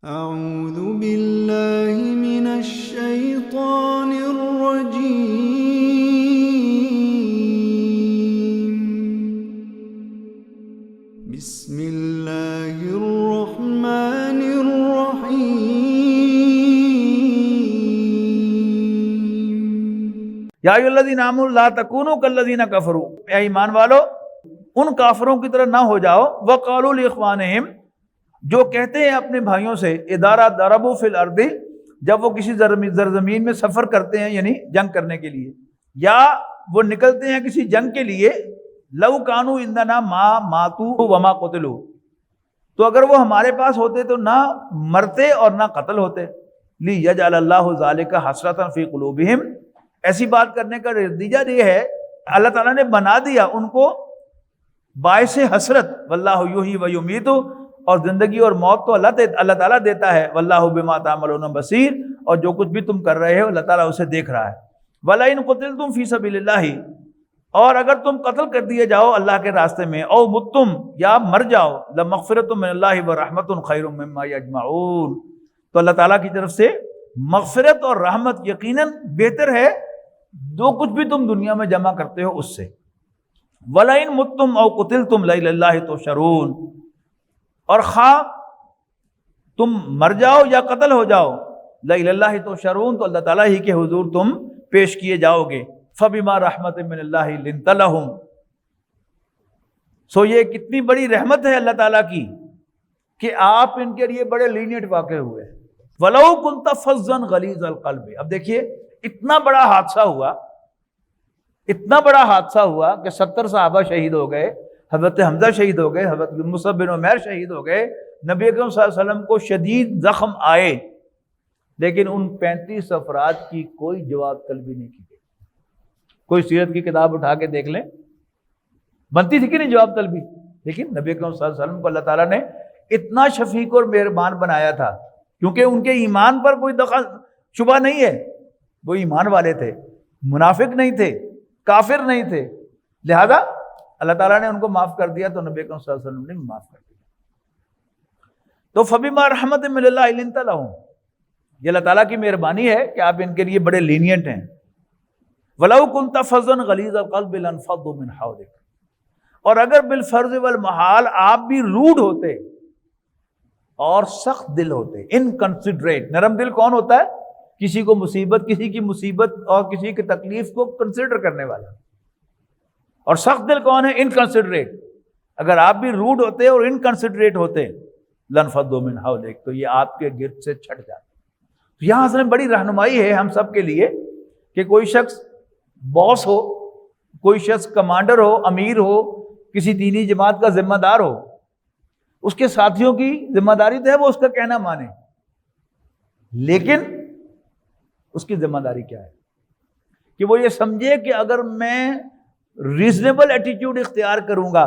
أعوذ بالله من الشيطان الرجيم. بسم الله الرحمن الرحيم. یا ایھا الذین آمنوا لا تکونوا کالذین کفروا، اے ایمان والو ان کافروں کی طرح نہ ہو جاؤ، وقالوا لاخوانہم، جو کہتے ہیں اپنے بھائیوں سے، ادارہ ضربوا فی الارض، جب وہ کسی زرزمین میں سفر کرتے ہیں یعنی جنگ کرنے کے لیے، یا وہ نکلتے ہیں کسی جنگ کے لیے، لو کانوا عندنا ما ماتوا وما قتلوا، تو اگر وہ ہمارے پاس ہوتے تو نہ مرتے اور نہ قتل ہوتے، لیجعل اللہ ذلک حسرۃ فی قلوبہم، ایسی بات کرنے کا نتیجہ یہ ہے اللہ تعالیٰ نے بنا دیا ان کو باعث حسرت، واللہ یحیی و یمیت، اور زندگی اور موت تو اللہ تعالیٰ دیتا ہے، واللہ بما تعملون بصیر، اور جو کچھ بھی تم کر رہے ہو اللہ تعالیٰ اسے دیکھ رہا ہے۔ وَلَئِن قُتِلْتُمْ فِي سَبِيلِ اللَّهِ، اور اگر تم قتل کر دیے جاؤ اللہ کے راستے میں، او متم، یا مر جاؤ، لَمَغْفِرَةٌ مِّنَ اللَّهِ وَرَحْمَةٌ خَيْرٌ مِّمَّا يَجْمَعُونَ، تو اللہ تعالیٰ کی طرف سے مغفرت اور رحمت یقیناً بہتر ہے جو کچھ بھی تم دنیا میں جمع کرتے ہو اس سے۔ وَلَئِن مُتُّمْ أَوْ قُتِلْتُمْ لَإِلَى اللَّهِ تُحْشَرُونَ، اور خواہ تم مر جاؤ یا قتل ہو جاؤ، لَإِلَى اللَّهِ تُحْشَرُونَ، تو اللہ تعالیٰ ہی کے حضور تم پیش کیے جاؤ گے۔ فَبِمَا رَحْمَةٍ مِّنَ اللَّهِ لِنتَ لَهُمْ، سو یہ کتنی بڑی رحمت ہے اللہ تعالیٰ کی کہ آپ ان کے لیے بڑے لینیٹ واقع ہوئے۔ وَلَوْ كُنْتَ فَظًّا غَلِيظَ الْقَلْبِ، اب دیکھیے اتنا بڑا حادثہ ہوا کہ 70 صحابہ شہید ہو گئے، حضرت حمزہ شہید ہو گئے، حضرت مصعب بن عمیر شہید ہو گئے، نبی اکرم صلی اللہ علیہ وسلم کو شدید زخم آئے، لیکن ان 35 افراد کی کوئی جواب طلبی نہیں کی گئی۔ کوئی سیرت کی کتاب اٹھا کے دیکھ لیں، بنتی تھی کہ نہیں جواب طلبی، لیکن نبی اکرم صلی اللہ علیہ وسلم کو اللہ تعالیٰ نے اتنا شفیق اور مہربان بنایا تھا، کیونکہ ان کے ایمان پر کوئی شبہ نہیں ہے، وہ ایمان والے تھے، منافق نہیں تھے، کافر نہیں تھے، لہذا اللہ تعالیٰ نے ان کو معاف کر دیا، تو نبی اکرم صلی اللہ علیہ وسلم نے بھی معاف کر دیا۔ تو فَبِمَا رَحْمَةٍ مِّنَ اللَّهِ لِنتَ لَهُمْ، یہ اللہ تعالیٰ کی مہربانی ہے کہ آپ ان کے لیے بڑے لینینٹ ہیں۔ وَلَوْ كُنْتَ فَظًّا غَلِيظَ الْقَلْبِ لَانفَضُّوا مِنْ حَوْلِكَ، اور اگر بالفرض والمحال آپ بھی روڈ ہوتے اور سخت دل ہوتے، انکنسیڈریٹ، نرم دل کون ہوتا ہے؟ کسی کو مصیبت، کسی کی مصیبت اور کسی کی تکلیف کو کنسیڈر کرنے والا، اور سخت دل کون ہے؟ انکنسیڈریٹ۔ اگر آپ بھی روڈ ہوتے اور انکنسیڈریٹ ہوتے، لَانفَضُّوا مِنْ حَوْلِكَ، تو یہ آپ کے گرد سے چھٹ جاتے۔ تو یہاں سے بڑی رہنمائی ہے ہم سب کے لیے کہ کوئی شخص باس ہو، کوئی شخص کمانڈر ہو، امیر ہو، کسی دینی جماعت کا ذمہ دار ہو، اس کے ساتھیوں کی ذمہ داری تو ہے وہ اس کا کہنا مانے، لیکن اس کی ذمہ داری کیا ہے کہ وہ یہ سمجھے کہ اگر میں ریزنیبل ایٹیٹیوڈ اختیار کروں گا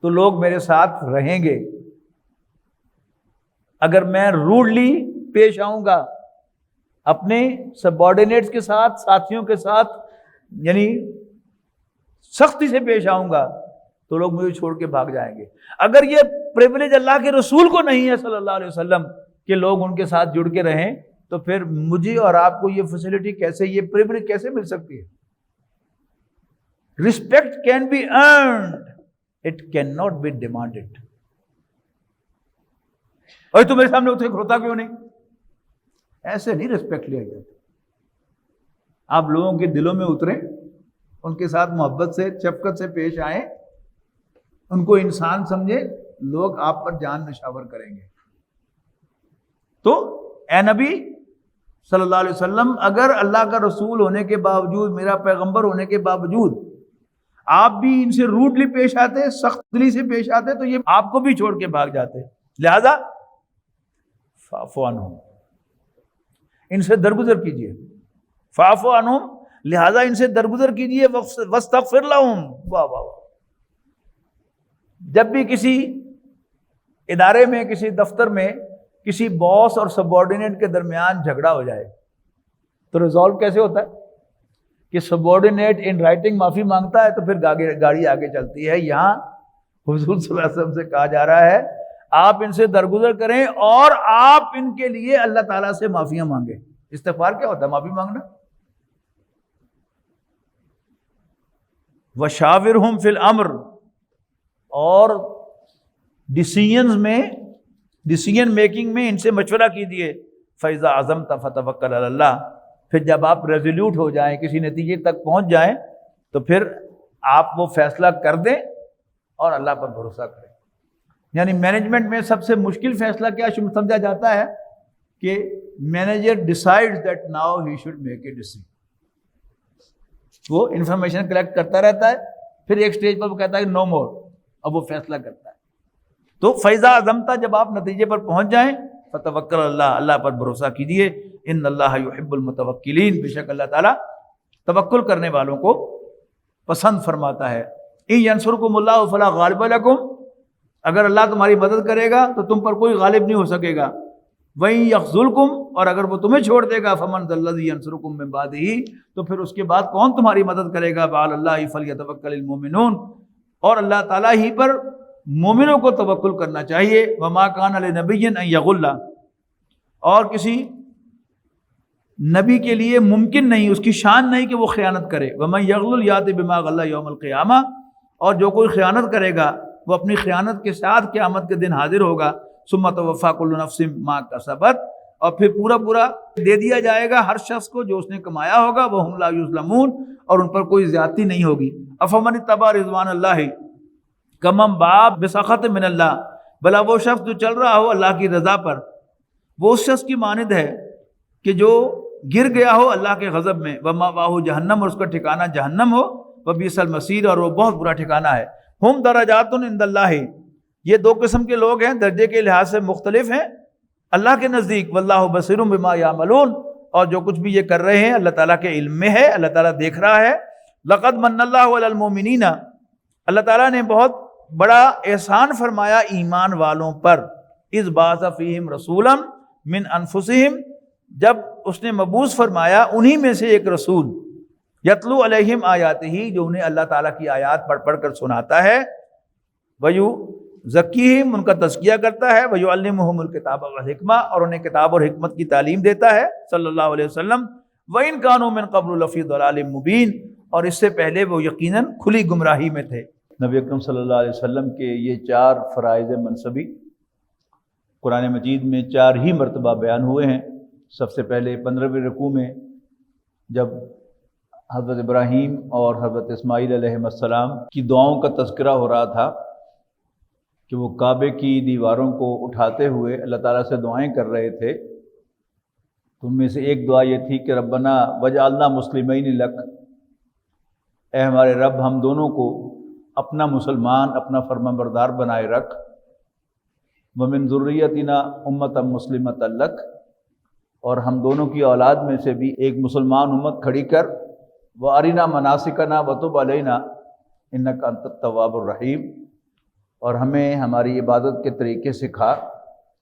تو لوگ میرے ساتھ رہیں گے، اگر میں روڈلی پیش آؤں گا اپنے سبارڈینیٹس کے ساتھ، ساتھیوں کے ساتھ، یعنی سختی سے پیش آؤں گا تو لوگ مجھے چھوڑ کے بھاگ جائیں گے۔ اگر یہ پریویلیج اللہ کے رسول کو نہیں ہے صلی اللہ علیہ وسلم کہ لوگ ان کے ساتھ جڑ کے رہیں، تو پھر مجھے اور آپ کو یہ فیسلٹی کیسے، یہ پریویلیج کیسے مل سکتی ہے؟ Respect can be earned, it cannot be demanded۔ اور تو میرے سامنے اتنے کھڑوتا کیوں نہیں؟ ایسے نہیں رسپیکٹ لیا جاتا۔ آپ لوگوں کے دلوں میں اتریں، ان کے ساتھ محبت سے، شفقت سے پیش آئیں، ان کو انسان سمجھیں، لوگ آپ پر جان نشاور کریں گے۔ تو اے نبی صلی اللہ علیہ وسلم، اگر اللہ کا رسول ہونے کے باوجود، میرا پیغمبر ہونے کے باوجود آپ بھی ان سے روڈلی پیش آتے، سخت دلی سے پیش آتے، تو یہ آپ کو بھی چھوڑ کے بھاگ جاتے، لہذا فاعف عنہم، ان سے درگزر کیجیے، فاعف عنہم، لہذا ان سے درگزر کیجیے، واستغفر لہم، واہ واہ واہ۔ جب بھی کسی ادارے میں، کسی دفتر میں، کسی باس اور سبارڈینیٹ کے درمیان جھگڑا ہو جائے تو ریزالو کیسے ہوتا ہے کہ سبارڈینیٹ ان رائٹنگ معافی مانگتا ہے تو پھر گاڑی آگے چلتی ہے۔ یہاں حضور صلی اللہ علیہ وسلم سے کہا جا رہا ہے آپ ان سے درگزر کریں اور آپ ان کے لیے اللہ تعالیٰ سے معافیاں مانگیں۔ استغفار کیا ہوتا ہے؟ معافی مانگنا۔ وَشَاوِرْهُمْ فِي الْأَمْرِ، اور ڈیسیژن میکنگ میں ان سے مشورہ کیجیے۔ فَإِذَا عَزَمْتَ فَتَوَكَّلْ عَلَى اللَّهِ، پھر جب آپ ریزولوٹ ہو جائیں، کسی نتیجے تک پہنچ جائیں، تو پھر آپ وہ فیصلہ کر دیں اور اللہ پر بھروسہ کریں۔ یعنی مینجمنٹ میں سب سے مشکل فیصلہ کیا سمجھا جاتا ہے کہ manager decides that now he should make a decision. وہ انفارمیشن کلیکٹ کرتا رہتا ہے، پھر ایک سٹیج پر وہ کہتا ہے نو مور، اب وہ فیصلہ کرتا ہے۔ تو فیضا عزمتا، جب آپ نتیجے پر پہنچ جائیں، فتوکل اللہ، اللہ پر بھروسہ کیجیے۔ ان اللہ یحب المتوکلین، بے شک اللہ تعالیٰ توکل کرنے والوں کو پسند فرماتا ہے۔ ان ینصرکم اللہ فلا غالب لکم، اگر اللہ تمہاری مدد کرے گا تو تم پر کوئی غالب نہیں ہو سکے گا۔ وَإِن يَخْذُلْكُمْ، اور اگر وہ تمہیں چھوڑ دے گا، فَمَنْ ذَا الَّذِي يَنصُرُكُم مِّن بَعْدِهِ، تو پھر اس کے بعد کون تمہاری مدد کرے گا؟ وَعَلَى اللَّهِ فَلْيَتَوَكَّلِ الْمُؤْمِنُونَ، اور اللہ تعالیٰ ہی پر مومنوں کو توکل کرنا چاہیے۔ وَمَا كَانَ لِنَبِيٍّ أَن يَغُلَّ، اور کسی نبی کے لیے ممکن نہیں، اس کی شان نہیں کہ وہ خیانت کرے۔ وَمَن يَغْلُلْ يَأْتِ بِمَا غَلَّ يَوْمَ الْقِيَامَةِ، اور جو کوئی خیانت کرے گا وہ اپنی خیانت کے ساتھ قیامت کے دن حاضر ہوگا۔ ثُمَّ تُوَفَّىٰ كُلُّ نَفْسٍ مَا كَسَبَتْ، اور پھر پورا دے دیا جائے گا ہر شخص کو جو اس نے کمایا ہوگا۔ وَهُمْ لَا يُظْلَمُونَ، اور ان پر کوئی زیادتی نہیں ہوگی۔ أَفَمَنِ اتَّبَعَ رِضْوَانَ اللَّهِ كَمَن بَاءَ بِسَخَطٍ مِّنَ اللَّهِ، بھلا وہ شخص جو چل رہا ہو اللہ کی رضا پر، وہ اس شخص کی مانند ہے کہ جو گر گیا ہو اللہ کے غضب میں۔ وَمَأْوَاهُ جہنم، اور اس کا ٹھکانہ جہنم ہو۔ وَبِئْسَ الْمَصِيرُ، اور وہ بہت برا ٹھکانہ ہے۔ ہم درجات عند اللہ، یہ دو قسم کے لوگ ہیں، درجے کے لحاظ سے مختلف ہیں اللہ کے نزدیک۔ واللہ بصیر بما یعملون، اور جو کچھ بھی یہ کر رہے ہیں اللہ تعالیٰ کے علم میں ہے، اللہ تعالیٰ دیکھ رہا ہے۔ لقد من اللہ علی المؤمنین، اللہ تعالیٰ نے بہت بڑا احسان فرمایا ایمان والوں پر۔ اذ بعث فیہم رسولا من انفسہم، جب اس نے مبعوث فرمایا انہی میں سے ایک رسول، یتلو علیہم آیاتہ، جو انہیں اللہ تعالیٰ کی آیات پڑھ پڑھ کر سناتا ہے۔ وَيُزَكِّيهِمْ، ان کا تزکیہ کرتا ہے۔ وَيُعَلِّمُهُمُ الْكِتَابَ وَالْحِکْمَةَ، اور انہیں کتاب اور حکمت کی تعلیم دیتا ہے صلی اللہ علیہ وسلم۔ وَإِن كَانُوا مِن قَبْلُ لَفِي ضَلَالٍ مُبِينٍ، اور اس سے پہلے وہ یقیناً کھلی گمراہی میں تھے۔ نبی اکرم صلی اللہ علیہ وسلم کے یہ 4 فرائض منصبی قرآن مجید میں 4 ہی مرتبہ بیان ہوئے ہیں۔ سب سے پہلے 15ویں رکوع میں جب حضرت ابراہیم اور حضرت اسماعیل علیہ السلام کی دعاؤں کا تذکرہ ہو رہا تھا کہ وہ کعبے کی دیواروں کو اٹھاتے ہوئے اللہ تعالیٰ سے دعائیں کر رہے تھے، تو ان میں سے ایک دعا یہ تھی کہ ربنا وجعلنا مسلمین لک، اے ہمارے رب ہم دونوں کو اپنا مسلمان، اپنا فرمانبردار بنائے رکھ۔ ومن ذریتنا امۃ مسلمۃ لک، اور ہم دونوں کی اولاد میں سے بھی ایک مسلمان امت کھڑی کر۔ وارنا مناسکنا وتب علینا انک انت التواب الرحیم، اور ہمیں ہماری عبادت کے طریقے سکھا،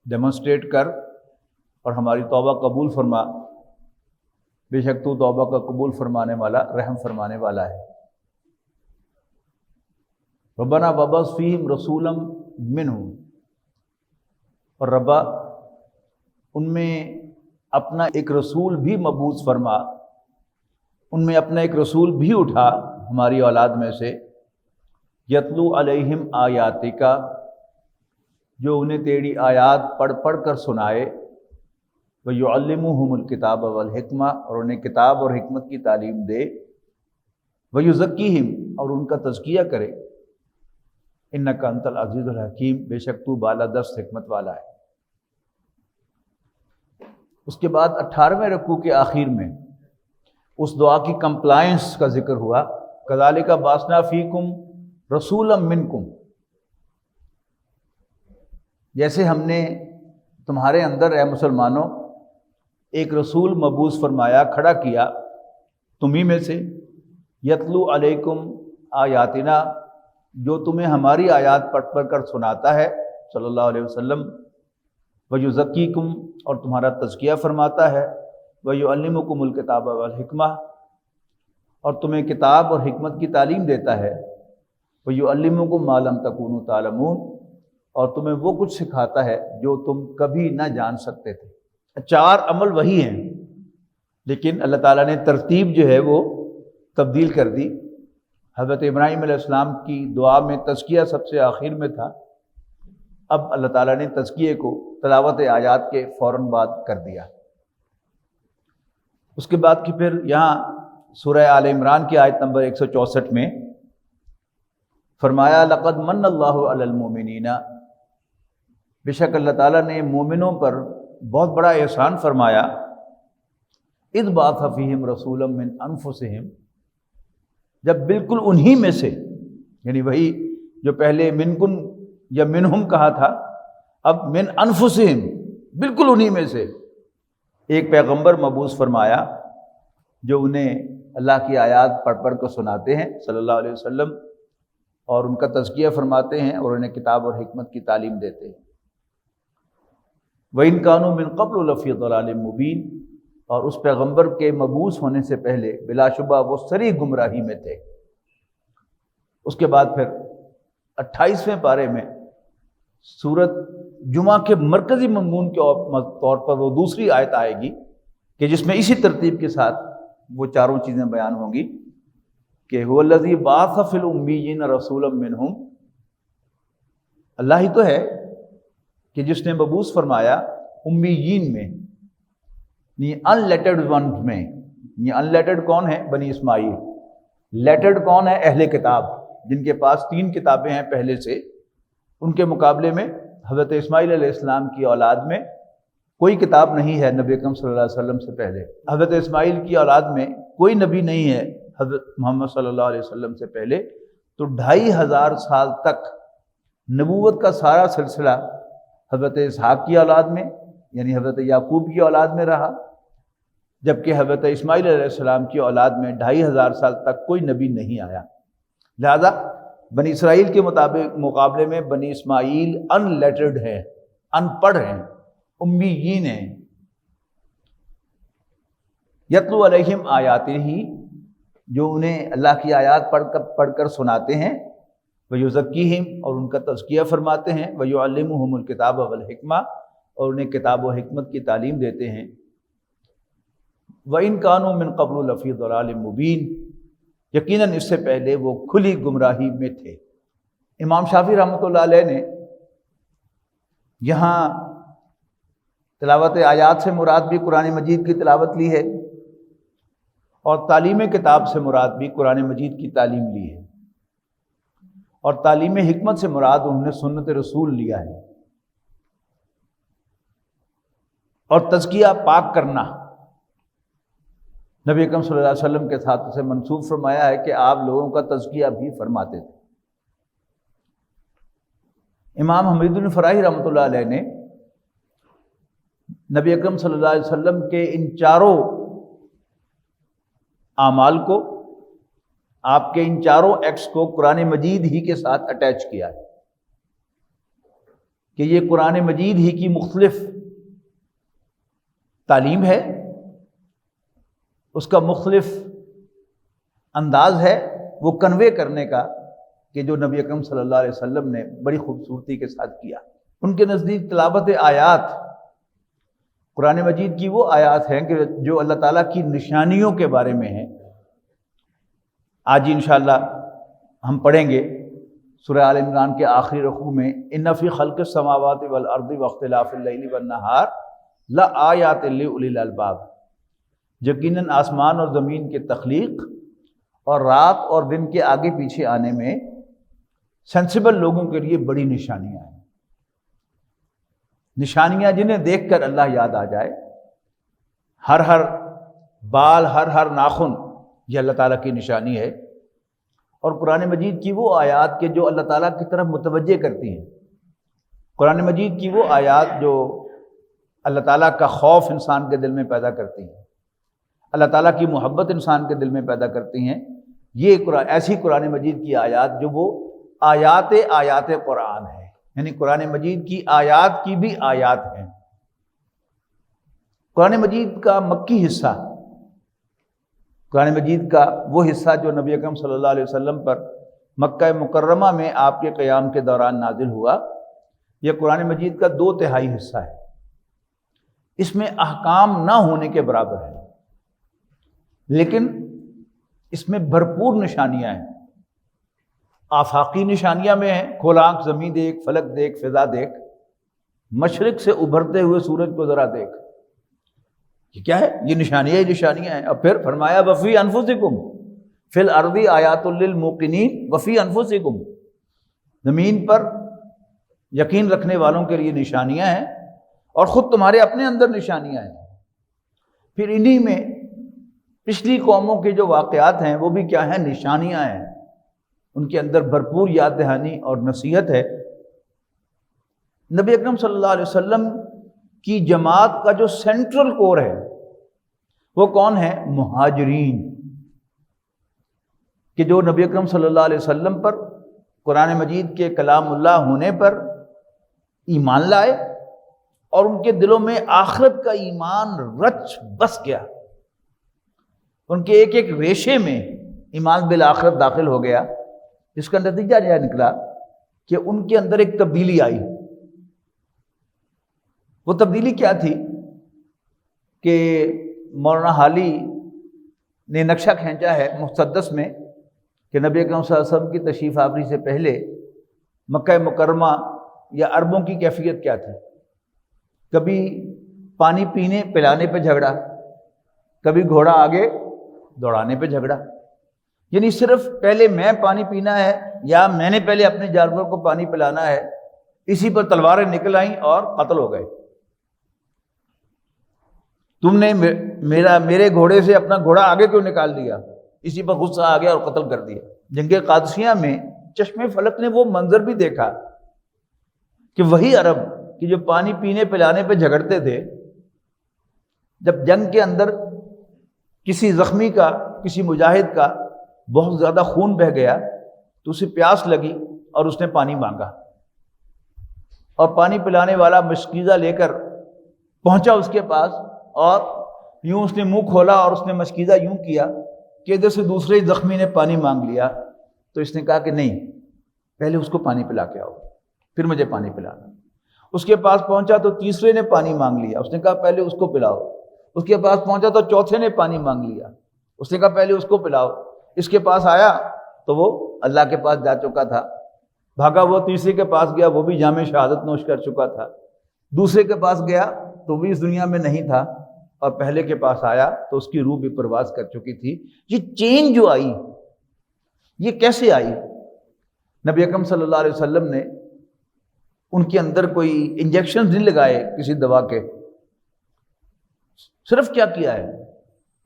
ڈیمونسٹریٹ کر، اور ہماری توبہ قبول فرما، بے شک تو توبہ کا قبول فرمانے والا، رحم فرمانے والا ہے۔ ربنا وابعث فیہم رسولا منہم، اور ربا ان میں اپنا ایک رسول بھی مبعوث فرما، ان میں اپنا ایک رسول بھی اٹھا ہماری اولاد میں سے۔ یتلو علیہم آیاتک، جو انہیں تیری آیات پڑھ پڑھ کر سنائے۔ ویعلمہم الکتاب والحکمہ، اور انہیں کتاب اور حکمت کی تعلیم دے۔ ویزکیہم، اور ان کا تزکیہ کرے۔ انک انت العزیز الحکیم، بے شک تو بالادست حکمت والا ہے۔ اس کے بعد 18ویں رکوع کے آخر میں اس دعا کی کمپلائنس کا ذکر ہوا۔ کذالک بعثنا فیکم رسولا منکم، جیسے ہم نے تمہارے اندر اے مسلمانوں ایک رسول مبعوث فرمایا، کھڑا کیا تمہیں میں سے۔ یتلو علیکم آیاتنا، جو تمہیں ہماری آیات پڑھ پڑھ کر سناتا ہے صلی اللہ علیہ وسلم۔ ویزکیکم، اور تمہارا تزکیہ فرماتا ہے۔ ویعلمکم الکتاب والحکمہ، اور تمہیں کتاب اور حکمت کی تعلیم دیتا ہے۔ ویعلمکم ما لم تکونوا تعلمون، اور تمہیں وہ کچھ سکھاتا ہے جو تم کبھی نہ جان سکتے تھے۔ 4 عمل وہی ہیں، لیکن اللہ تعالیٰ نے ترتیب جو ہے وہ تبدیل کر دی۔ حضرت ابراہیم علیہ السلام کی دعا میں تزکیہ سب سے آخر میں تھا، اب اللہ تعالیٰ نے تزکیے کو تلاوت آیات کے فوراً بعد کر دیا۔ اس کے بعد کی پھر یہاں سورہ آل عمران کی آیت نمبر 164 میں فرمایا لقد من اللہ علی المؤمنین، بے شک اللہ تعالیٰ نے مومنوں پر بہت بڑا احسان فرمایا، اذ بعث فیہم رسولا من انفسہم، جب بالکل انہی میں سے، یعنی وہی جو پہلے منکن یا منہم کہا تھا، اب من انفسہم، بالکل انہی میں سے ایک پیغمبر مبعوث فرمایا جو انہیں اللہ کی آیات پڑھ پڑھ کر سناتے ہیں صلی اللہ علیہ وسلم، اور ان کا تزکیہ فرماتے ہیں اور انہیں کتاب اور حکمت کی تعلیم دیتے ہیں۔ وَإِن كَانُوا مِن قَبْلُ لَفِي ضَلَالٍ مُبِينٍ، اور اس پیغمبر کے مبعوث ہونے سے پہلے بلا شبہ وہ صریح گمراہی میں تھے۔ اس کے بعد پھر 28ویں پارے میں سورت جمعہ کے مرکزی مضمون کے طور پر وہ دوسری آیت آئے گی کہ جس میں اسی ترتیب کے ساتھ وہ چاروں چیزیں بیان ہوں گی کہ هو الذی بعث فی الامیین رسولا منہم، اللہ ہی تو ہے کہ جس نے مبعوث فرمایا امیین میں، یہ ان لیٹرڈ ونز میں۔ یہ ان لیٹرڈ کون ہے؟ بنی اسماعیل۔ لیٹرڈ کون ہے؟ اہل کتاب، جن کے پاس 3 کتابیں ہیں پہلے سے۔ ان کے مقابلے میں حضرت اسماعیل علیہ السلام کی اولاد میں کوئی کتاب نہیں ہے نبی اکرم صلی اللہ علیہ وسلم سے پہلے۔ حضرت اسماعیل کی اولاد میں کوئی نبی نہیں ہے حضرت محمد صلی اللہ علیہ وسلم سے پہلے، تو 2500 سال تک نبوت کا سارا سلسلہ حضرت اسحاق کی اولاد میں، یعنی حضرت یعقوب کی اولاد میں رہا، جبکہ حضرت اسماعیل علیہ السلام کی اولاد میں 2500 سال تک کوئی نبی نہیں آیا۔ لہذا بنی اسرائیل کے مقابلے میں بنی اسماعیل ان لیٹرڈ ہے، ان پڑھ ہیں، امیین ہیں۔ یتلو علیہم آیاتہ، جو انہیں اللہ کی آیات پڑھ کر سناتے ہیں، ویزکیہم، اور ان کا تزکیہ فرماتے ہیں، ویعلمہم الکتاب والحکمہ، اور انہیں کتاب و حکمت کی تعلیم دیتے ہیں۔ وَإِن كَانُوا مِن قَبْلُ لَفِي ضَلَالٍ مُبِينٍ، یقیناً اس سے پہلے وہ کھلی گمراہی میں تھے۔ امام شافعی رحمۃ اللہ علیہ نے یہاں تلاوت آیات سے مراد بھی قرآن مجید کی تلاوت لی ہے، اور تعلیم کتاب سے مراد بھی قرآن مجید کی تعلیم لی ہے، اور تعلیم حکمت سے مراد انہوں نے سنت رسول لیا ہے۔ اور تزکیہ پاک کرنا نبی اکرم صلی اللہ علیہ وسلم کے ساتھ اسے منسوب فرمایا ہے کہ آپ لوگوں کا تزکیہ بھی فرماتے تھے۔ امام حمید بن فراہی رحمۃ اللہ علیہ نے نبی اکرم صلی اللہ علیہ وسلم کے ان چاروں اعمال کو، آپ کے ان چاروں ایکٹس کو قرآن مجید ہی کے ساتھ اٹیچ کیا ہے کہ یہ قرآن مجید ہی کی مختلف تعلیم ہے، اس کا مختلف انداز ہے وہ کنوے کرنے کا، کہ جو نبی اکرم صلی اللہ علیہ وسلم نے بڑی خوبصورتی کے ساتھ کیا۔ ان کے نزدیک تلاوت آیات قرآن مجید کی وہ آیات ہیں کہ جو اللہ تعالیٰ کی نشانیوں کے بارے میں ہیں۔ آج انشاءاللہ ہم پڑھیں گے سورہ آل عمران کے آخری رکوع میں ان فی خلق السماوات والارض واختلاف اللیل والنہار لآیات لأولی الالباب، یقیناً آسمان اور زمین کے تخلیق اور رات اور دن کے آگے پیچھے آنے میں سینسیبل لوگوں کے لیے بڑی نشانیاں ہیں، نشانیاں جنہیں دیکھ کر اللہ یاد آ جائے۔ ہر بال، ہر ناخن یہ اللہ تعالیٰ کی نشانی ہے، اور قرآن مجید کی وہ آیات کہ جو اللہ تعالیٰ کی طرف متوجہ کرتی ہیں، قرآن مجید کی وہ آیات جو اللہ تعالیٰ کا خوف انسان کے دل میں پیدا کرتی ہیں، اللہ تعالیٰ کی محبت انسان کے دل میں پیدا کرتی ہیں، یہ ایسی قرآن مجید کی آیات جو وہ آیات قرآن ہے، یعنی قرآن مجید کی آیات کی بھی آیات ہیں۔ قرآن مجید کا مکی حصہ، قرآن مجید کا وہ حصہ جو نبی اکرم صلی اللہ علیہ وسلم پر مکہ مکرمہ میں آپ کے قیام کے دوران نازل ہوا، یہ قرآن مجید کا 2/3 حصہ ہے، اس میں احکام نہ ہونے کے برابر ہے، لیکن اس میں بھرپور نشانیاں ہیں۔ آفاقی نشانیاں میں ہیں، کھول آنکھ، زمین دیکھ، فلک دیکھ، فضا دیکھ، مشرق سے ابھرتے ہوئے سورج کو ذرا دیکھ۔ یہ کیا ہے؟ یہ نشانیاں ہی نشانیاں ہیں۔ اور پھر فرمایا وفی انفسکم فی الارض آیات للموقنین وفی انفسکم، زمین پر یقین رکھنے والوں کے لیے نشانیاں ہیں اور خود تمہارے اپنے اندر نشانیاں ہیں۔ پھر انہی میں پچھلی قوموں کے جو واقعات ہیں وہ بھی کیا ہیں؟ نشانیاں ہیں، ان کے اندر بھرپور یاد دہانی اور نصیحت ہے۔ نبی اکرم صلی اللہ علیہ وسلم کی جماعت کا جو سینٹرل کور ہے وہ کون ہے؟ مہاجرین، کہ جو نبی اکرم صلی اللہ علیہ وسلم پر، قرآن مجید کے کلام اللہ ہونے پر ایمان لائے اور ان کے دلوں میں آخرت کا ایمان رچ بس گیا، ان کے ایک ایک ریشے میں ایمان بالآخرت داخل ہو گیا، جس کا نتیجہ یہ نکلا کہ ان کے اندر ایک تبدیلی آئی۔ وہ تبدیلی کیا تھی کہ مولانا حالی نے نقشہ کھینچا ہے مسدس میں کہ نبی اکرم صلی اللہ علیہ وسلم کی تشریف آوری سے پہلے مکہ مکرمہ یا عربوں کی کیفیت کیا تھی۔ کبھی پانی پینے پلانے پہ جھگڑا، کبھی گھوڑا آگے دوڑانے پہ جھگڑا، یعنی صرف پہلے میں پانی پینا ہے یا میں نے پہلے اپنے جانور کو پانی پلانا ہے، اسی پر تلواریں نکل آئیں اور قتل ہو گئے۔ تم نے میرے گھوڑے سے اپنا گھوڑا آگے کیوں نکال دیا؟ اسی پر غصہ آ گیا اور قتل کر دیا۔ جنگ قادسیہ میں چشم فلک نے وہ منظر بھی دیکھا کہ وہی عرب کہ جو پانی پینے پلانے پہ جھگڑتے تھے، جب جنگ کے اندر کسی زخمی کا، کسی مجاہد کا بہت زیادہ خون بہہ گیا تو اسے پیاس لگی اور اس نے پانی مانگا، اور پانی پلانے والا مشکیزہ لے کر پہنچا اس کے پاس، اور یوں اس نے منہ کھولا اور اس نے مشکیزہ یوں کیا کہ ادھر سے دوسرے زخمی نے پانی مانگ لیا، تو اس نے کہا کہ نہیں، پہلے اس کو پانی پلا کے آؤ پھر مجھے پانی پلانا۔ اس کے پاس پہنچا تو تیسرے نے پانی مانگ لیا، اس نے کہا پہلے اس کو پلاؤ۔ اس کے پاس پہنچا تو چوتھے نے پانی مانگ لیا، اس نے کہا پہلے اس کو پلاؤ۔ اس کے پاس آیا تو وہ اللہ کے پاس جا چکا تھا، بھاگا وہ تیسرے کے پاس گیا، وہ بھی جام شہادت نوش کر چکا تھا، دوسرے کے پاس گیا تو بھی اس دنیا میں نہیں تھا، اور پہلے کے پاس آیا تو اس کی روح بھی پرواز کر چکی تھی۔ یہ چینج جو آئی، یہ کیسے آئی؟ نبی اکرم صلی اللہ علیہ وسلم نے ان کے اندر کوئی انجیکشن نہیں لگائے کسی دوا کے، صرف کیا کیا ہے؟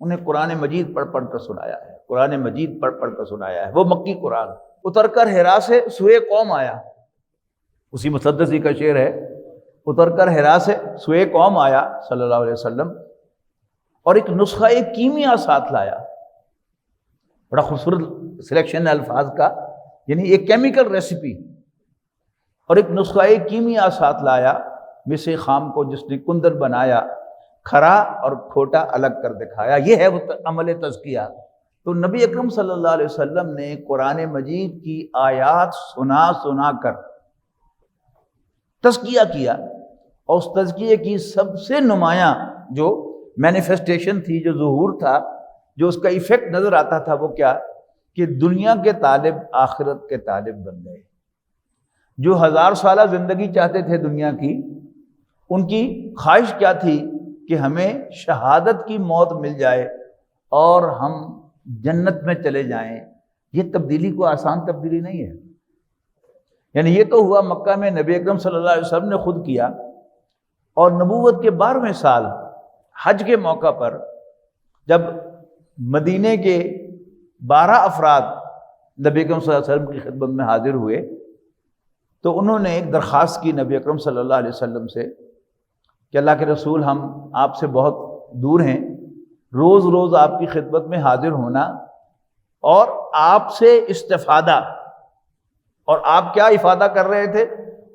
انہیں قرآن مجید پڑھ پڑھ کر سنایا ہے، قرآن مجید پڑھ پڑھ کر سنایا ہے۔ وہ مکی قرآن اتر کر حرا سے سوئے قوم آیا، اسی مسدسی کا شعر ہے، اتر کر حرا سے سوئے قوم آیا صلی اللہ علیہ وسلم، اور ایک نسخہ کیمیا ساتھ لایا۔ بڑا خوبصورت سلیکشن ہے الفاظ کا، یعنی ایک کیمیکل ریسیپی اور ایک نسخہ کیمیا ساتھ لایا، مس خام کو جس نے کندر بنایا، کھرا اور کھوٹا الگ کر دکھایا۔ یہ ہے وہ عمل تزکیہ۔ تو نبی اکرم صلی اللہ علیہ وسلم نے قرآن مجید کی آیات سنا سنا کر تزکیہ کیا، اور اس تزکیے کی سب سے نمایاں جو مینیفیسٹیشن تھی، جو ظہور تھا، جو اس کا ایفیکٹ نظر آتا تھا، وہ کیا کہ دنیا کے طالب آخرت کے طالب بن گئے۔ جو 1000 سالہ زندگی چاہتے تھے دنیا کی، ان کی خواہش کیا تھی کہ ہمیں شہادت کی موت مل جائے اور ہم جنت میں چلے جائیں۔ یہ تبدیلی کو آسان تبدیلی نہیں ہے، یعنی یہ تو ہوا مکہ میں نبی اکرم صلی اللہ علیہ وسلم نے خود کیا، اور نبوت کے 12ویں سال حج کے موقع پر جب مدینے کے 12 افراد نبی اکرم صلی اللہ علیہ وسلم کی خدمت میں حاضر ہوئے تو انہوں نے ایک درخواست کی نبی اکرم صلی اللہ علیہ وسلم سے کہ اللہ کے رسول، ہم آپ سے بہت دور ہیں، روز روز آپ کی خدمت میں حاضر ہونا اور آپ سے استفادہ، اور آپ کیا افادہ کر رہے تھے؟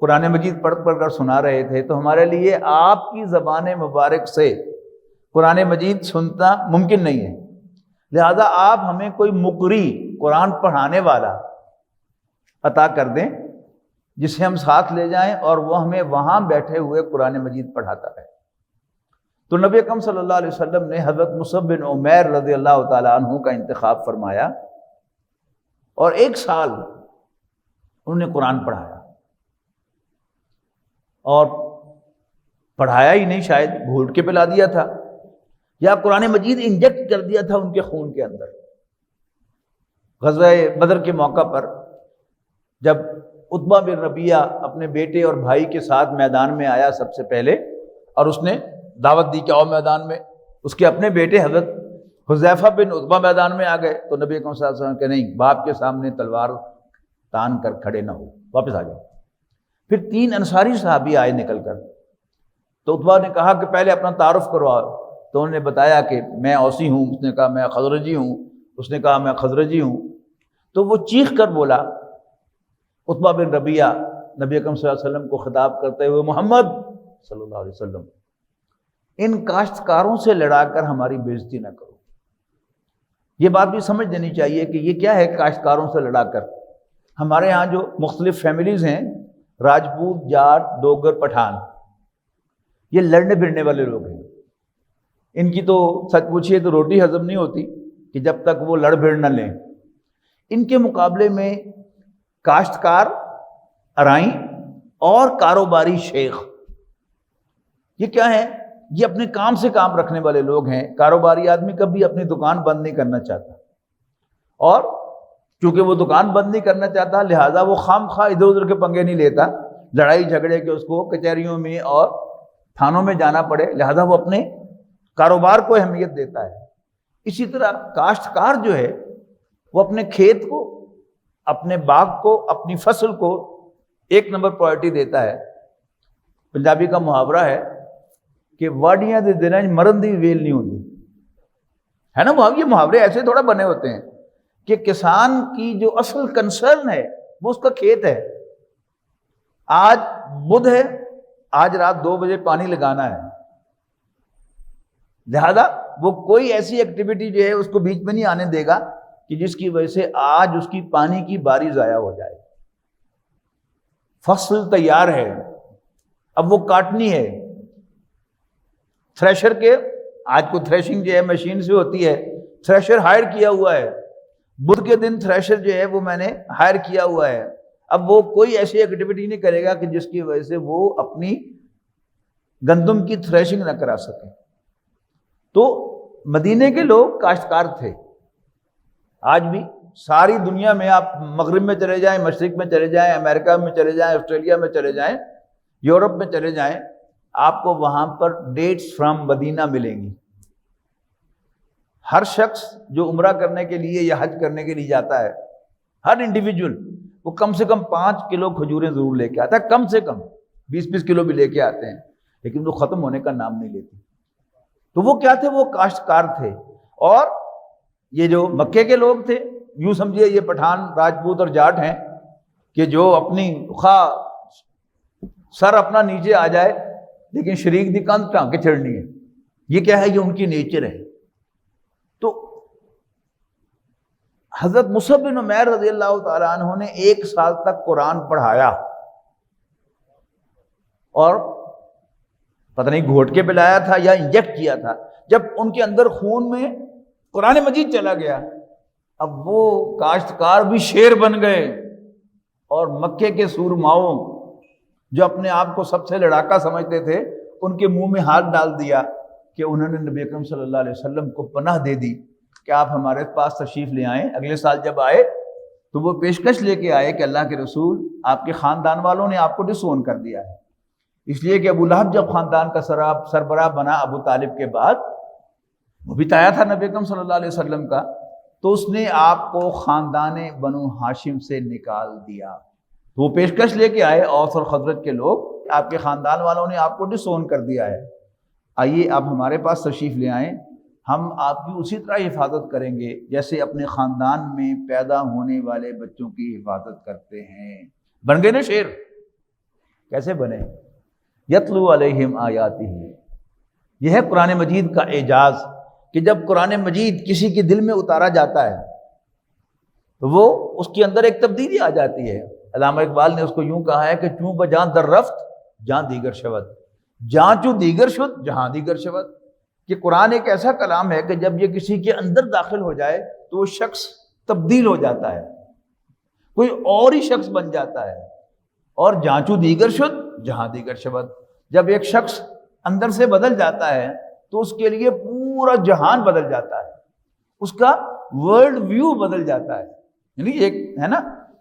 قرآن مجید پڑھ پڑھ کر سنا رہے تھے، تو ہمارے لیے آپ کی زبان مبارک سے قرآن مجید سننا ممکن نہیں ہے، لہذا آپ ہمیں کوئی مقری، قرآن پڑھانے والا عطا کر دیں جسے ہم ساتھ لے جائیں اور وہ ہمیں وہاں بیٹھے ہوئے قرآن مجید پڑھاتا رہے۔ تو نبی اکرم صلی اللہ علیہ وسلم نے حضرت مصعب بن عمیر رضی اللہ تعالیٰ عنہ کا انتخاب فرمایا اور 1 سال انہوں نے قرآن پڑھایا، اور پڑھایا ہی نہیں، شاید گھونٹ کے پلا دیا تھا یا قرآن مجید انجیکٹ کر دیا تھا ان کے خون کے اندر۔ غزوہ بدر کے موقع پر جب عتبہ بن ربیعہ اپنے بیٹے اور بھائی کے ساتھ میدان میں آیا سب سے پہلے، اور اس نے دعوت دی کہ آؤ میدان میں، اس کے اپنے بیٹے حضرت حذیفہ بن عتبہ میدان میں آ گئے، تو نبی اکرم صلی اللہ علیہ وسلم کہ نہیں، باپ کے سامنے تلوار تان کر کھڑے نہ ہو، واپس آ جاؤ۔ پھر 3 انصاری صحابی آئے نکل کر، تو عتبہ نے کہا کہ پہلے اپنا تعارف کرواؤ، تو انہوں نے بتایا کہ میں اوسی ہوں، اس نے کہا میں خزرجی ہوں، اس نے کہا میں خزرجی ہوں۔ تو وہ چیخ کر بولا، عتبہ بن ربیعہ نبی اکرم صلی اللہ علیہ وسلم کو خطاب کرتے ہوئے، محمد صلی اللہ علیہ وسلم، ان کاشتکاروں سے لڑا کر ہماری بےزتی نہ کرو۔ یہ بات بھی سمجھ دینی چاہیے کہ یہ کیا ہے کاشتکاروں سے لڑا کر۔ ہمارے ہاں جو مختلف فیملیز ہیں، راجپوت، جاٹ، ڈوگر، پٹھان، یہ لڑنے بھڑنے والے لوگ ہیں۔ ان کی تو سچ پوچھیے تو روٹی ہضم نہیں ہوتی کہ جب تک وہ لڑ بھڑ نہ لیں۔ ان کے مقابلے میں کاشتکار، ارائیں اور کاروباری شیخ، یہ کیا ہے؟ یہ اپنے کام سے کام رکھنے والے لوگ ہیں۔ کاروباری آدمی کبھی اپنی دکان بند نہیں کرنا چاہتا، اور چونکہ وہ دکان بند نہیں کرنا چاہتا لہٰذا وہ خام خواہ ادھر ادھر کے پنگے نہیں لیتا، لڑائی جھگڑے کے اس کو کچہریوں میں اور تھانوں میں جانا پڑے، لہٰذا وہ اپنے کاروبار کو اہمیت دیتا ہے۔ اسی طرح کاشتکار جو ہے وہ اپنے کھیت کو، اپنے باغ کو، اپنی فصل کو 1 نمبر پرائرٹی دیتا ہے۔ پنجابی کا محاورہ ہے کہ واڈیاں دے دن مرن دی ویل نہیں ہوتی، ہے نا؟ یہ محاورے ایسے تھوڑا بنے ہوتے ہیں کہ کسان کی جو اصل کنسرن ہے وہ اس کا کھیت ہے۔ آج بدھ ہے، آج رات 2 بجے پانی لگانا ہے، لہذا وہ کوئی ایسی ایکٹیویٹی جو ہے اس کو بیچ میں نہیں آنے دے گا کہ جس کی وجہ سے آج اس کی پانی کی باری ضائع ہو جائے۔ فصل تیار ہے، اب وہ کاٹنی ہے۔ تھریشر کے، آج کو تھریشنگ جو ہے مشین سے ہوتی ہے، تھریشر ہائر کیا ہوا ہے، بدھ کے دن تھریشر جو ہے وہ میں نے ہائر کیا ہوا ہے۔ اب وہ کوئی ایسی ایکٹیویٹی نہیں کرے گا کہ جس کی وجہ سے وہ اپنی گندم کی تھریشنگ نہ کرا سکے۔ تو مدینے کے لوگ کاشتکار تھے۔ آج بھی ساری دنیا میں آپ مغرب میں چلے جائیں، مشرق میں چلے جائیں، امریکہ میں چلے جائیں، آسٹریلیا میں چلے جائیں، یورپ میں چلے جائیں، آپ کو وہاں پر ڈیٹس فرام مدینہ ملیں گی۔ ہر شخص جو عمرہ کرنے کے لیے یا حج کرنے کے لیے جاتا ہے، ہر انڈیویجول وہ کم سے کم 5 کلو کھجوریں ضرور لے کے آتا ہے، کم سے کم 20 کلو بھی لے کے آتے ہیں، لیکن وہ ختم ہونے کا نام نہیں لیتے۔ تو وہ کیا تھے؟ وہ کاشتکار تھے۔ اور یہ جو مکے کے لوگ تھے، یوں سمجھیے یہ پٹھان، راجپوت اور جاٹ ہیں کہ جو اپنی خواہ سر اپنا نیچے آ جائے لیکن شریک دی کندھ ٹانگ کے چڑھنی ہے۔ یہ کیا ہے؟ یہ ان کی نیچر ہے۔ تو حضرت مصعب بن عمیر رضی اللہ تعالیٰ عنہ نے 1 سال تک قرآن پڑھایا، اور پتہ نہیں گھوٹ کے پلایا تھا یا انجیکٹ کیا تھا۔ جب ان کے اندر خون میں قرآن مجید چلا گیا، اب وہ کاشتکار بھی شیر بن گئے، اور مکے کے سورماؤں جو اپنے آپ کو سب سے لڑاکا سمجھتے تھے، ان کے منہ میں ہاتھ ڈال دیا کہ انہوں نے نبی اکرم صلی اللہ علیہ وسلم کو پناہ دے دی کہ آپ ہمارے پاس تشریف لے آئیں۔ اگلے سال جب آئے تو وہ پیشکش لے کے آئے کہ اللہ کے رسول، آپ کے خاندان والوں نے آپ کو ڈس اون کر دیا ہے، اس لیے کہ ابو لہب جب خاندان کا سربراہ بنا ابو طالب کے بعد، وہ بھی تایا تھا نبی اکرم صلی اللہ علیہ وسلم کا، تو اس نے آپ کو خاندان بنو ہاشم سے نکال دیا۔ تو وہ پیشکش لے کے آئے اوس اور خزرج کے لوگ، آپ کے خاندان والوں نے آپ کو ڈس اون کر دیا ہے، آئیے آپ ہمارے پاس تشریف لے آئیں، ہم آپ کی اسی طرح حفاظت کریں گے جیسے اپنے خاندان میں پیدا ہونے والے بچوں کی حفاظت کرتے ہیں۔ بن گئے نا شیر؟ کیسے بنے؟ یتلو علیہم آیاتہ، یہ ہے قرآن مجید کا اعجاز کہ جب قرآن مجید کسی کے دل میں اتارا جاتا ہے تو وہ اس کے اندر ایک تبدیلی آ جاتی ہے۔ علامہ اقبال نے اس کو یوں کہا ہے کہ چوں بجاں در رفت جہاں دیگر شود، جہاں چوں دیگر شد جہاں دیگر شود، کہ قرآن ایک ایسا کلام ہے کہ جب یہ کسی کے اندر داخل ہو جائے تو وہ شخص تبدیل ہو جاتا ہے، کوئی اور ہی شخص بن جاتا ہے. اور جہاں چوں دیگر شد جہاں دیگر شود، جب ایک شخص اندر سے بدل جاتا ہے تو اس کے لیے پورا جہان بدل جاتا ہے، اس کا ورلڈ ویو بدل جاتا ہے. یعنی ایک ہے نا،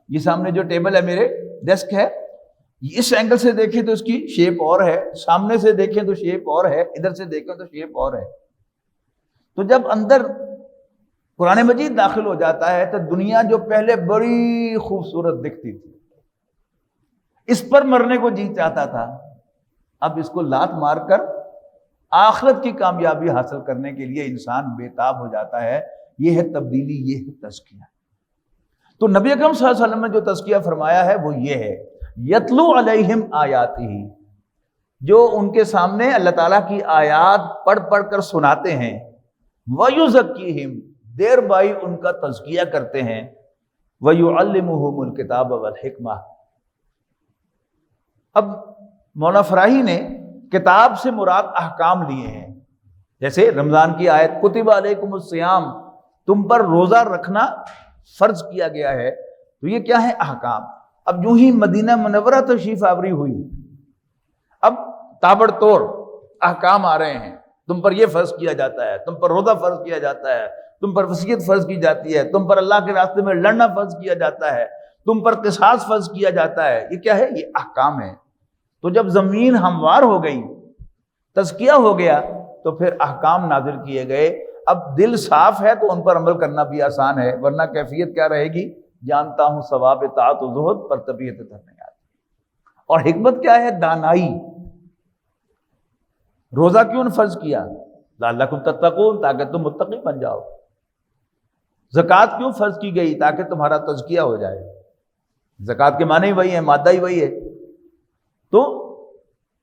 یہ سامنے جو ٹیبل ہے میرے ڈیسک ہے، اس اینگل سے دیکھیں تو اس کی شیپ اور ہے، سامنے سے دیکھیں تو شیپ اور ہے، ادھر سے دیکھیں تو شیپ اور ہے. تو جب اندر قرآن مجید داخل ہو جاتا ہے تو دنیا جو پہلے بڑی خوبصورت دکھتی تھی، اس پر مرنے کو جی چاہتا تھا، اب اس کو لات مار کر آخرت کی کامیابی حاصل کرنے کے لیے انسان بےتاب ہو جاتا ہے. یہ ہے تبدیلی، یہ ہے تزکیہ. تو نبی اکرم صلی اللہ علیہ وسلم نے جو تزکیہ فرمایا ہے وہ یہ ہے، یتلو علیہم آیاتہ، جو ان کے سامنے اللہ تعالیٰ کی آیات پڑھ پڑھ کر سناتے ہیں، وَيُزَكِّيهِمْ، دیر بائی ان کا تزکیہ کرتے ہیں، وَيُعَلِّمُهُمُ الْكِتَابَ وَالْحِکْمَةَ. اب مولانا فراہی نے کتاب سے مراد احکام لیے ہیں، جیسے رمضان کی آیت کتب علیکم الصیام، تم پر روزہ رکھنا فرض کیا گیا ہے، تو یہ کیا ہے؟ احکام. اب یوں ہی مدینہ منورہ تشریف آوری ہوئی، اب تابڑ توڑ احکام آ رہے ہیں، تم پر یہ فرض کیا جاتا ہے، تم پر روزہ فرض کیا جاتا ہے، تم پر وصیت فرض کی جاتی ہے، تم پر اللہ کے راستے میں لڑنا فرض کیا جاتا ہے، تم پر قصاص فرض کیا جاتا ہے. یہ کیا ہے؟ یہ احکام ہے. تو جب زمین ہموار ہو گئی، تزکیہ ہو گیا، تو پھر احکام نازل کیے گئے. اب دل صاف ہے تو ان پر عمل کرنا بھی آسان ہے، ورنہ کیفیت کیا رہے گی؟ جانتا ہوں ثواب طاعت و زہد پر طبیعت تر نہیں آتی. اور حکمت کیا ہے؟ دانائی. روزہ کیوں فرض کیا؟ لعلکم تتقون، تاکہ تم متقی بن جاؤ. زکوٰۃ کیوں فرض کی گئی؟ تاکہ تمہارا تزکیہ ہو جائے. زکوٰۃ کے معنی ہی وہی ہے، مادہ ہی وہی ہے. تو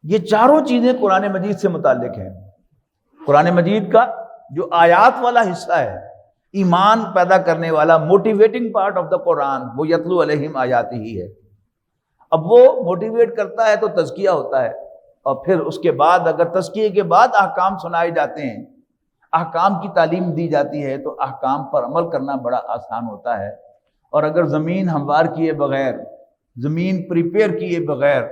یہ چاروں چیزیں قرآن مجید سے متعلق ہیں. قرآن مجید کا جو آیات والا حصہ ہے، ایمان پیدا کرنے والا موٹیویٹنگ پارٹ آف دا قرآن، وہ یتلو علیہم آیات ہی ہے. اب وہ موٹیویٹ کرتا ہے تو تزکیہ ہوتا ہے، اور پھر اس کے بعد اگر تزکیے کے بعد احکام سنائے جاتے ہیں، احکام کی تعلیم دی جاتی ہے، تو احکام پر عمل کرنا بڑا آسان ہوتا ہے. اور اگر زمین ہموار کیے بغیر، زمین پریپیئر کیے بغیر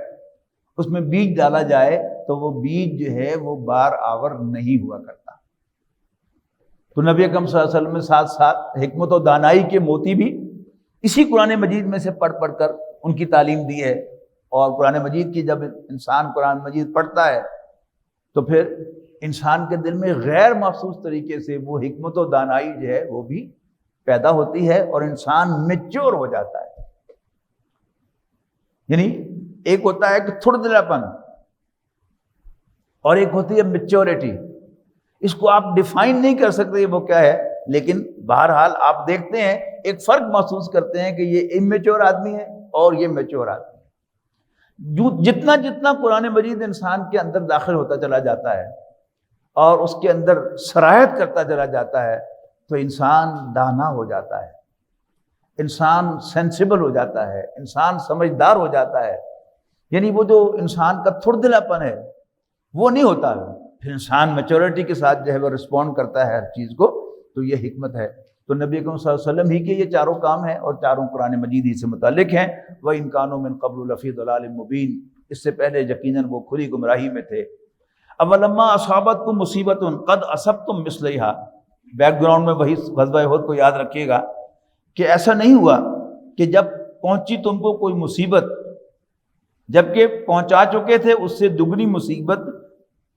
اس میں بیج ڈالا جائے تو وہ بیج جو ہے وہ بار آور نہیں ہوا کرتا. تو نبی اکرم صلی اللہ علیہ وسلم میں ساتھ ساتھ حکمت و دانائی کے موتی بھی اسی قرآن مجید میں سے پڑھ پڑھ کر ان کی تعلیم دی ہے. اور قرآن مجید کی جب انسان قرآن مجید پڑھتا ہے تو پھر انسان کے دل میں غیر محسوس طریقے سے وہ حکمت و دانائی جو ہے وہ بھی پیدا ہوتی ہے، اور انسان میچور ہو جاتا ہے. یعنی ایک ہوتا ہے کہ تھوڑ دلاپن، اور ایک ہوتی ہے میچورٹی. اس کو آپ ڈیفائن نہیں کر سکتے وہ کیا ہے، لیکن بہرحال آپ دیکھتے ہیں ایک فرق محسوس کرتے ہیں کہ یہ امیچور آدمی ہے اور یہ میچور آدمی ہے. جتنا جتنا قرآن مجید انسان کے اندر داخل ہوتا چلا جاتا ہے اور اس کے اندر سرایت کرتا چلا جاتا ہے تو انسان دانا ہو جاتا ہے، انسان سینسیبل ہو جاتا ہے، انسان سمجھدار ہو جاتا ہے. یعنی وہ جو انسان کا تھوڑ دلاپن ہے وہ نہیں ہوتا، پھر انسان میچورٹی کے ساتھ جو ہے وہ رسپونڈ کرتا ہے ہر چیز کو. تو یہ حکمت ہے. تو نبی اکرم صلی اللہ علیہ وسلم ہی کے یہ چاروں کام ہیں، اور چاروں قرآن مجید ہی سے متعلق ہیں. وَإِن كَانُوا مِن قَبْلُ لَفِي ضَلَالٍ مُبِينٍ، اس سے پہلے یقیناً وہ کھلی گمراہی میں تھے. أَوَلَمَّا أَصَابَتْكُم مُّصِيبَةٌ قَدْ أَصَبْتُم مِّثْلَيْهَا، بیک گراؤنڈ میں وہی غزوہ احد کو یاد رکھیے گا کہ ایسا نہیں ہوا کہ جب پہنچی تم کو کوئی مصیبت، جبکہ پہنچا چکے تھے اس سے دگنی مصیبت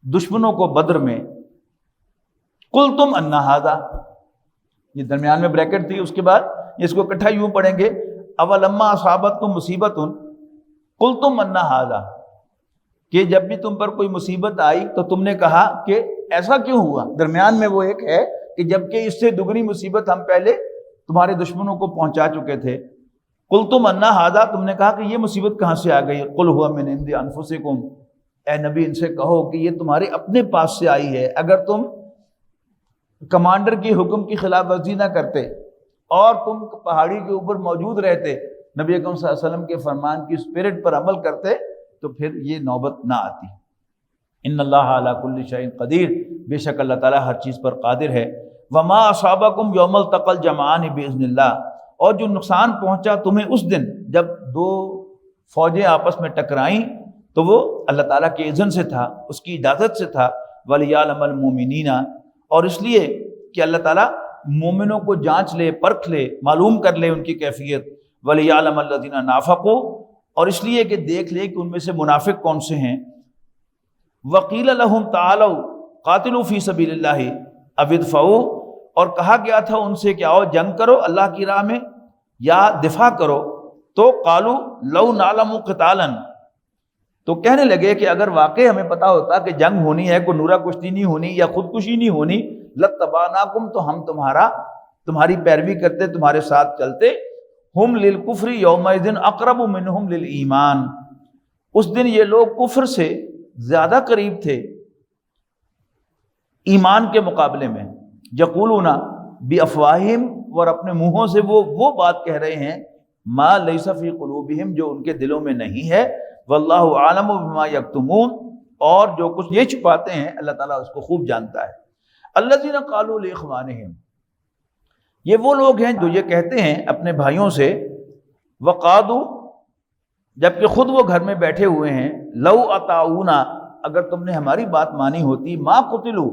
دشمنوں کو بدر میں. قُلْتُمْ أَنَّ هَٰذَا، یہ درمیان میں بریکٹ تھی، اس کے بعد اس کو اکٹھا یوں پڑھیں گے، اولما اصابتکم مصیبت قلتم ان ھذا، کہ جب بھی تم پر کوئی مصیبت آئی تو تم نے کہا کہ ایسا کیوں ہوا. درمیان میں وہ ایک ہے کہ جبکہ اس سے دگنی مصیبت ہم پہلے تمہارے دشمنوں کو پہنچا چکے تھے. قلتم ان ھذا، تم نے کہا کہ یہ مصیبت کہاں سے آ گئی. قل ھو من عند انفسکم، اے نبی ان سے کہو کہ یہ تمہارے اپنے پاس سے آئی ہے. اگر تم کمانڈر کی حکم کی خلاف ورزی نہ کرتے اور تم پہاڑی کے اوپر موجود رہتے نبی اکرم صلی اللہ علیہ وسلم کے فرمان کی اسپرٹ پر عمل کرتے تو پھر یہ نوبت نہ آتی۔ ان اللہ علی کل شیء قدیر، بے شک اللہ تعالیٰ ہر چیز پر قادر ہے۔ وما اصابکم یوم التقى الجمعان باذن اللہ، اور جو نقصان پہنچا تمہیں اس دن جب دو فوجیں آپس میں ٹکرائیں تو وہ اللہ تعالیٰ کے اذن سے تھا، اس کی اجازت سے تھا۔ وَلِيَعْلَمَ الْمُؤْمِنِينَ، اور اس لیے کہ اللہ تعالیٰ مومنوں کو جانچ لے، پرکھ لے، معلوم کر لے ان کی کیفیت۔ وَلِيَعْلَمَ الَّذِينَ نَافَقُوا، اور اس لیے کہ دیکھ لے کہ ان میں سے منافق کون سے ہیں۔ وَقِيلَ لَهُمْ تَعَالَوْا قَاتِلُوا فِي سَبِيلِ اللَّهِ أَوِ ادْفَعُوا، اور کہا گیا تھا ان سے کہ آؤ جنگ کرو اللہ کی راہ میں یا دفاع کرو، تو قَالُوا لَوْ نَعْلَمُ قِتَالًا، تو کہنے لگے کہ اگر واقعی ہمیں پتا ہوتا کہ جنگ ہونی ہے، کوئی نورہ کشتی نہیں ہونی یا خودکشی نہیں ہونی، لَاتَّبَعْنَاكُمْ، تو ہم تمہاری پیروی کرتے، تمہارے ساتھ چلتے۔ ہم للکفر یومئذ اقرب منہم للایمان، اس دن یہ لوگ کفر سے زیادہ قریب تھے ایمان کے مقابلے میں۔ یقولون بافواہہم، اور اپنے منہوں سے وہ بات کہہ رہے ہیں، ما لیس فی قلوبہم، جو ان کے دلوں میں نہیں ہے۔ واللہ عالم بما یکتمون، اور جو کچھ یہ چھپاتے ہیں اللہ تعالیٰ اس کو خوب جانتا ہے۔ الذین قالوا لاخوانہم، یہ وہ لوگ ہیں جو یہ کہتے ہیں اپنے بھائیوں سے، وقعدوا، جبکہ خود وہ گھر میں بیٹھے ہوئے ہیں، لو اطاعونا، اگر تم نے ہماری بات مانی ہوتی، ما قتلوا،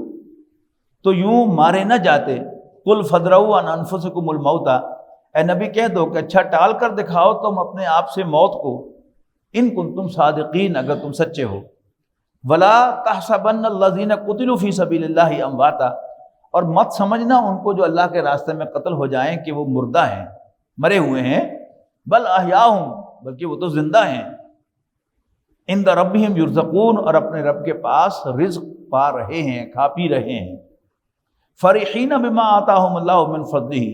تو یوں مارے نہ جاتے۔ قل فادرؤوا عن انفسکم الموت، اے نبی کہہ دو کہ اچھا ٹال کر دکھاؤ تم اپنے آپ سے موت کو، ان کنتم صادقین، اگر تم سچے ہو۔ ولا تحسبن الذین قتلوا فی سبیل اللہ امواتا، اور مت سمجھنا ان کو جو اللہ کے راستے میں قتل ہو جائیں کہ وہ مردہ ہیں، مرے ہوئے ہیں، بل احیاء، بلکہ وہ تو زندہ ہیں۔ عند ربہم یرزقون، اور اپنے رب کے پاس رزق پا رہے ہیں، کھا پی رہے ہیں۔ فرحین بما آتاہم اللہ من فضلہ،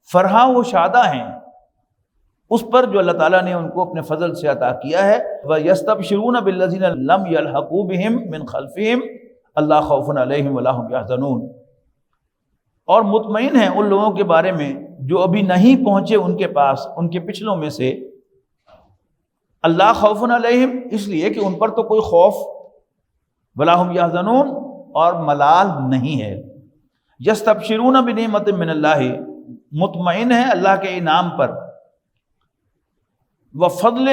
فرحاں وہ شادہ ہیں اس پر جو اللہ تعالیٰ نے ان کو اپنے فضل سے عطا کیا ہے۔ وَيَسْتَبْشِرُونَ بِالَّذِينَ لَمْ يَلْحَقُوا بِهِمْ مِنْ خَلْفِهِمْ أَلَّا خَوْفٌ عَلَيْهِمْ وَلَا هُمْ يَحْزَنُونَ، اور مطمئن ہیں ان لوگوں کے بارے میں جو ابھی نہیں پہنچے ان کے پاس، ان کے پچھلوں میں سے۔ اللہ خوف علیہم، اس لیے کہ ان پر تو کوئی خوف، ولا ہم یحزنون، اور ملال نہیں ہے۔ یستبشرون بنعمت من اللہ، مطمئن ہے اللہ کے انعام پر، وفضل،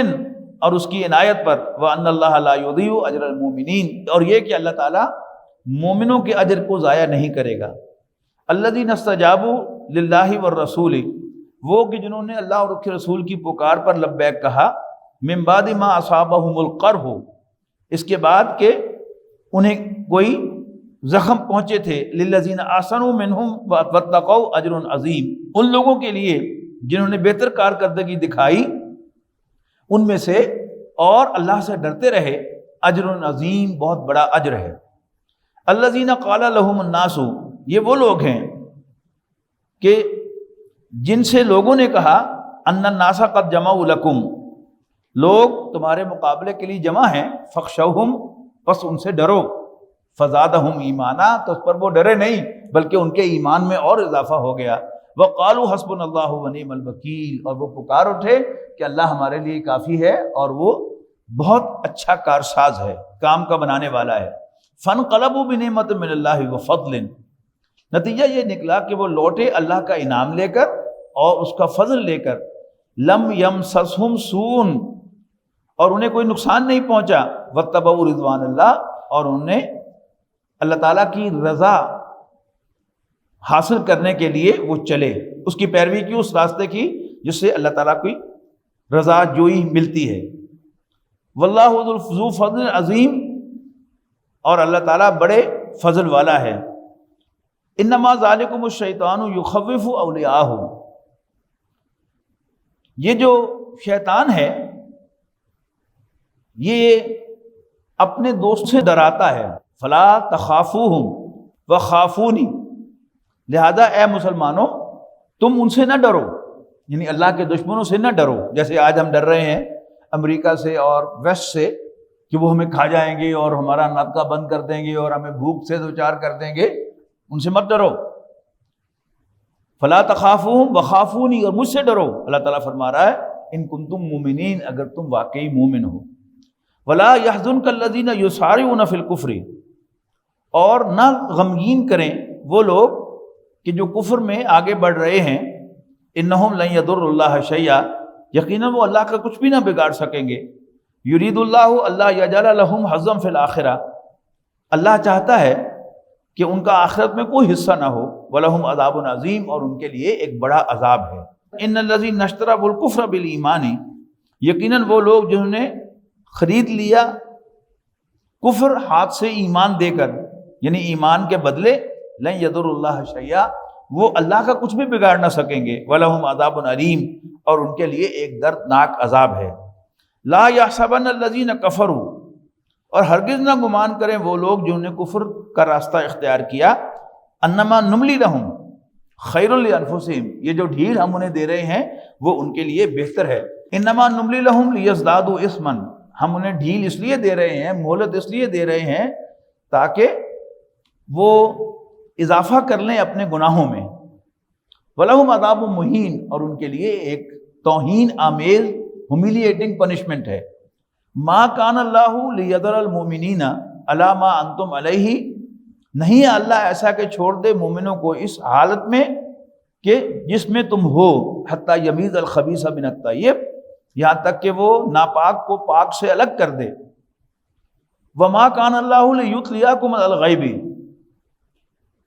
اور اس کی عنایت پر، وان اللہ لا یضیع اجر المؤمنین، اور یہ کہ اللہ تعالیٰ مومنوں کے اجر کو ضائع نہیں کرے گا۔ الذین استجابوا للہ والرسول، وہ کہ جنہوں نے اللہ اور اس کے رسول کی پکار پر لبیک کہا، من بعد ما اصابہم القرح، اس کے بعد کہ انہیں کوئی زخم پہنچے تھے، للذین احسنوا منہم واتقوا اجر عظیم، ان لوگوں کے لیے جنہوں نے بہتر کارکردگی دکھائی ان میں سے اور اللہ سے ڈرتے رہے، اجر عظیم، بہت بڑا اجر ہے۔ الذین قال لهم الناس، یہ وہ لوگ ہیں کہ جن سے لوگوں نے کہا، ان الناس قد جمعوا لکم، لوگ تمہارے مقابلے کے لیے جمع ہیں، فخشوہم، پس ان سے ڈرو، فزادہم ایمانا، تو اس پر وہ ڈرے نہیں بلکہ ان کے ایمان میں اور اضافہ ہو گیا۔ وقالوا حسبنا اللہ ونعم الوکیل، اور وہ پکار اٹھے کہ اللہ ہمارے لیے کافی ہے اور وہ بہت اچھا کارساز ہے، کام کا بنانے والا ہے۔ فانقلبوا بنعمت من اللہ وفضل، نتیجہ یہ نکلا کہ وہ لوٹے اللہ کا انعام لے کر اور اس کا فضل لے کر۔ لم یمسسہم سوء، اور انہیں کوئی نقصان نہیں پہنچا، واتبعوا رضوان اللہ، اور انہوں نے اللہ تعالیٰ کی رضا حاصل کرنے کے لیے وہ چلے، اس کی پیروی کی، اس راستے کی جس سے اللہ تعالیٰ کی رضا جوئی ملتی ہے۔ واللہ ذو فضل عظیم، اور اللہ تعالیٰ بڑے فضل والا ہے۔ انما ذالکم الشیطان یخوف اولیاءہ، یہ جو شیطان ہے یہ اپنے دوست سے ڈراتا ہے۔ فلا تخافوہم وخافونی، لہذا اے مسلمانوں تم ان سے نہ ڈرو، یعنی اللہ کے دشمنوں سے نہ ڈرو، جیسے آج ہم ڈر رہے ہیں امریکہ سے اور ویسٹ سے کہ وہ ہمیں کھا جائیں گے اور ہمارا ناطقہ بند کر دیں گے اور ہمیں بھوک سے دوچار کر دیں گے، ان سے مت ڈرو۔ فلا تخافوہم وخافونی، اور مجھ سے ڈرو، اللہ تعالیٰ فرما رہا ہے ان کنتم مومنین، اگر تم واقعی مومن ہو۔ ولا يحزنك الذين يسارعون في الكفر، اور نہ غمگین کریں وہ لوگ کہ جو کفر میں آگے بڑھ رہے ہیں، انہم لن يضر اللہ شیئا، یقیناً وہ اللہ کا کچھ بھی نہ بگاڑ سکیں گے۔ یرید اللہ اللہ یجعل لهم حظا فی الآخرہ، اللہ چاہتا ہے کہ ان کا آخرت میں کوئی حصہ نہ ہو۔ وَلَهُمْ عَذَابٌ عَظِيمٌ، اور ان کے لیے ایک بڑا عذاب ہے۔ ان الذین اشتروا الکفر بالایمان، یقیناً وہ لوگ جنہوں نے خرید لیا کفر ہاتھ سے ایمان دے کر، یعنی ایمان کے بدلے، لن یضر اللہ شیئا، وہ اللہ کا کچھ بھی بگاڑ نہ سکیں گے۔ وَلَهُمْ عَذَابٌ علیم، اور ان کے لیے ایک دردناک عذاب ہے۔ لا يحسبن الذین کفروا، اور ہرگز نہ گمان کریں وہ لوگ جنہوں نے کفر کا راستہ اختیار کیا، انما نملی لہم خیر لانفسہم، یہ جو ڈھیل ہم انہیں دے رہے ہیں وہ ان کے لیے بہتر ہے۔ انما نملی لہم لیزدادوا اثما، ہم انہیں ڈھیل اس لیے دے رہے ہیں، مہلت اس لیے دے رہے ہیں تاکہ وہ اضافہ کر لیں اپنے گناہوں میں۔ وَلَهُمْ عَذَابٌ مُهِینٌ، اور ان کے لیے ایک توہین آمیز ہیوملیٹنگ پنشمنٹ ہے۔ ما کان اللہ لیذر المؤمنین علی ما انتم علیہ، نہیں ہے اللہ ایسا کہ چھوڑ دے مومنوں کو اس حالت میں کہ جس میں تم ہو، حتی یمیز الخبیث من الطیب، یہاں تک کہ وہ ناپاک کو پاک سے الگ کر دے۔ وما کان اللہ لیطلعکم علی الغیب،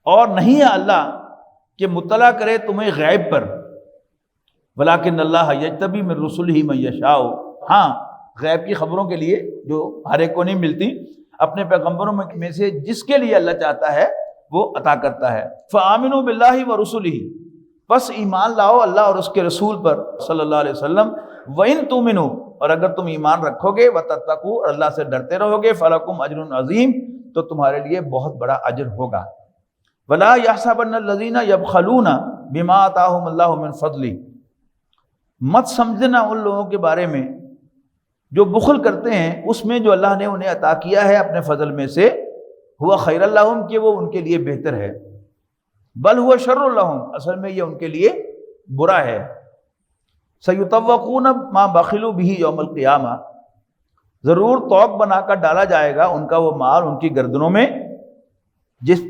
اور نہیں ہے اللہ کہ مطلع کرے تمہیں غیب پر۔ ولیکن اللہ یجتبی من رسلہ من یشاء، ہاں غیب کی خبروں کے لیے جو ہر ایک کو نہیں ملتی، اپنے پیغمبروں میں سے جس کے لیے اللہ چاہتا ہے وہ عطا کرتا ہے۔ فآمنوا باللہ ورسلہ، پس ایمان لاؤ اللہ اور اس کے رسول پر صلی اللہ علیہ وسلم۔ وَإِن تُؤْمِنُوا، اور اگر تم ایمان رکھو گے، وَتَتَّقُوا، اور اللہ سے ڈرتے رہو گے، فَلَكُمْ أَجْرٌ عَظِيمٌ، تو تمہارے لیے بہت بڑا اجر ہوگا۔ وَلَا يَحْسَبَنَّ الَّذِينَ يَبْخَلُونَ بِمَا آتَاهُمُ اللَّهُ مِنْ فَضْلِهِ، مت سمجھنا ان لوگوں کے بارے میں جو بخل کرتے ہیں اس میں جو اللہ نے انہیں عطا کیا ہے اپنے فضل میں سے، ہوا خیر لہم، کہ وہ ان کے لیے بہتر ہے، بل ہوا شر لہم، اصل میں یہ ان کے لیے برا ہے۔ سیطوقون ما بخلوا به یوم القیامہ، ضرور طوق بنا کر ڈالا جائے گا ان کا وہ مال ان کی گردنوں میں جس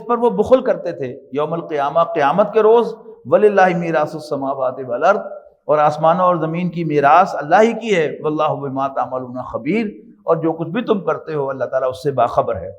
پر وہ بخل کرتے تھے، یوم القیامہ، قیامت کے روز۔ وللہ میراث السماوات والارض، اور آسمانوں اور زمین کی میراث اللہ ہی کی ہے۔ واللہ بما تعملون خبیر، اور جو کچھ بھی تم کرتے ہو اللہ تعالیٰ اس سے باخبر ہے۔